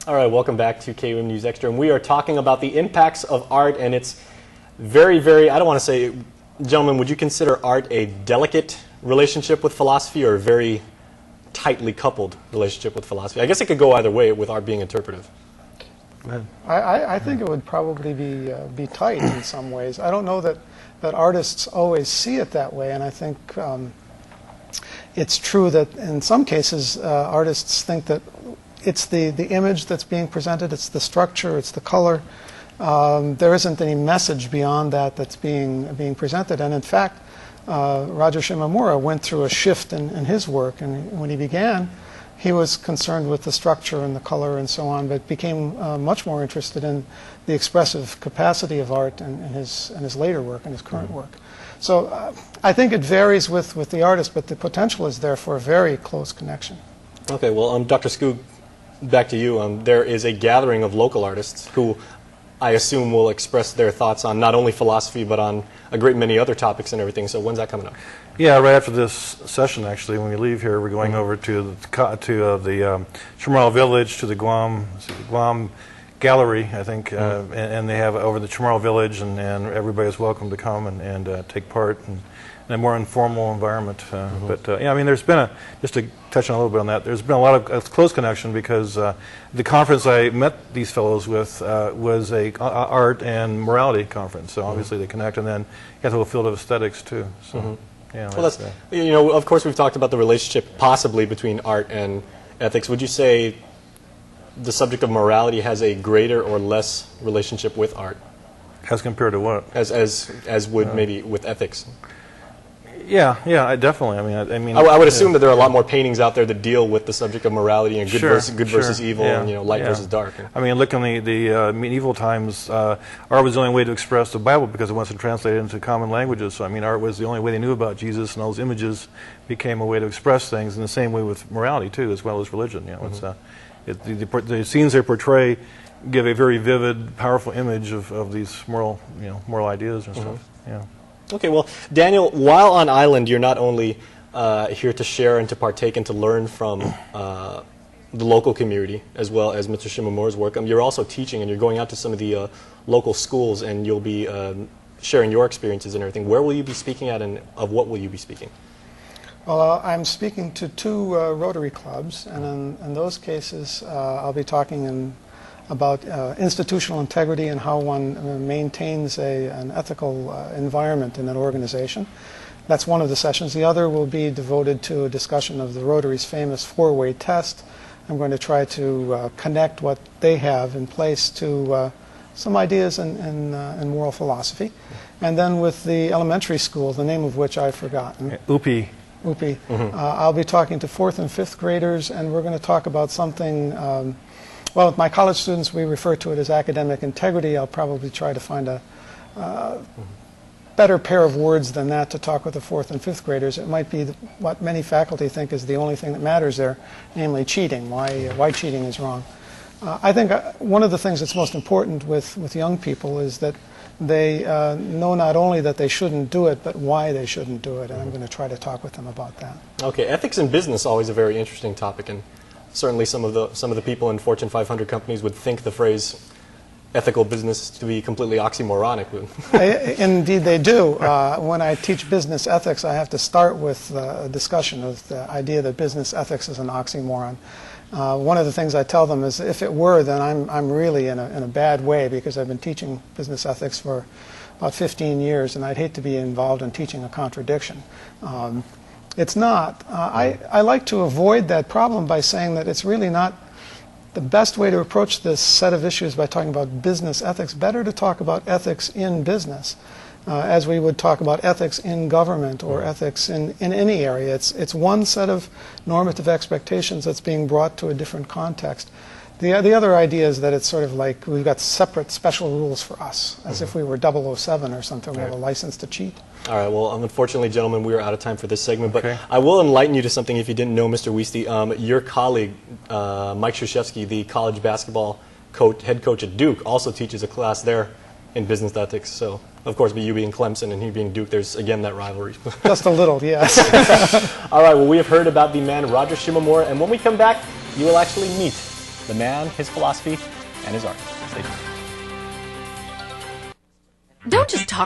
All right, welcome back to KUM News Extra, and we are talking about the impacts of art, and it's very, very, I don't want to say, gentlemen, would you consider art a delicate relationship with philosophy or a very tightly coupled relationship with philosophy? I guess it could go either way with art being interpretive. Go ahead. I think it would probably be tight in some ways. I don't know that artists always see it that way, and I think it's true that in some cases artists think that it's the image that's being presented, it's the structure, it's the color. There isn't any message beyond that that's being presented. And in fact, Roger Shimomura went through a shift in his work. And when he began, he was concerned with the structure and the color and so on, but became much more interested in the expressive capacity of art in his later work, in his current work. So I think it varies with the artist, but the potential is there for a very close connection. Okay, well, Dr. Skoog, back to you. There is a gathering of local artists who I assume will express their thoughts on not only philosophy but on a great many other topics and everything. So when's that coming up? Yeah, right after this session, actually, when we leave here, we're going over to the Chamorro Village, to the Guam Gallery, I think, and they have over the Chamorro Village, and everybody's welcome to come and take part in a more informal environment. But yeah, I mean, there's been just to touch on a little bit on that, there's been a lot of close connection because the conference I met these fellows with was a art and morality conference. So obviously they connect, and then you have the whole field of aesthetics too. So yeah, well, that's you know, of course we've talked about the relationship possibly between art and ethics. Would you say the subject of morality has a greater or less relationship with art? As compared to what? As would maybe with ethics. Yeah, definitely. I would assume that there are a lot more paintings out there that deal with the subject of morality and good versus evil, and light versus dark. I mean, look, in the medieval times, art was the only way to express the Bible because it wasn't translated into common languages. So I mean, art was the only way they knew about Jesus, and those images became a way to express things. In the same way with morality too, as well as religion. The scenes they portray give a very vivid, powerful image of these moral ideas and stuff. Yeah. Okay, well, Daniel, while on island, you're not only here to share and to partake and to learn from the local community, as well as Mr. Shimomura's work, you're also teaching, and you're going out to some of the local schools, and you'll be sharing your experiences and everything. Where will you be speaking at, and of what will you be speaking? Well, I'm speaking to two Rotary clubs, and in those cases, I'll be talking about institutional integrity and how one maintains an ethical environment in an organization. That's one of the sessions. The other will be devoted to a discussion of the Rotary's famous four-way test. I'm going to try to connect what they have in place to some ideas in moral philosophy. And then with the elementary school, the name of which I've forgotten. UPI. I'll be talking to 4th and 5th graders, and we're going to talk about something well, with my college students, we refer to it as academic integrity. I'll probably try to find a better pair of words than that to talk with the 4th and 5th graders. It might be what many faculty think is the only thing that matters there, namely cheating, why cheating is wrong. I think one of the things that's most important with young people is that they know not only that they shouldn't do it, but why they shouldn't do it, and I'm going to try to talk with them about that. Okay, ethics in business, always a very interesting topic, and certainly some of the people in Fortune 500 companies would think the phrase ethical business to be completely oxymoronic. Indeed they do. When I teach business ethics, I have to start with a discussion of the idea that business ethics is an oxymoron. One of the things I tell them is if it were, then I'm really in a bad way, because I've been teaching business ethics for about 15 years, and I'd hate to be involved in teaching a contradiction. It's not. I like to avoid that problem by saying that it's really not the best way to approach this set of issues by talking about business ethics. Better to talk about ethics in business, as we would talk about ethics in government or ethics in any area. It's one set of normative expectations that's being brought to a different context. The other idea is that it's sort of like we've got separate special rules for us, as if we were 007 or something. We have a license to cheat. All right, well, unfortunately, gentlemen, we are out of time for this segment, but I will enlighten you to something if you didn't know, Mr. Wieste. Your colleague, Mike Krzyzewski, the college basketball head coach at Duke, also teaches a class there in business ethics. So, of course, you being Clemson and he being Duke, there's, again, that rivalry. Just a little, yes. All right, well, we have heard about the man, Roger Shimomura, and when we come back, you will actually meet the man, his philosophy, and his art. Stay tuned. Don't just talk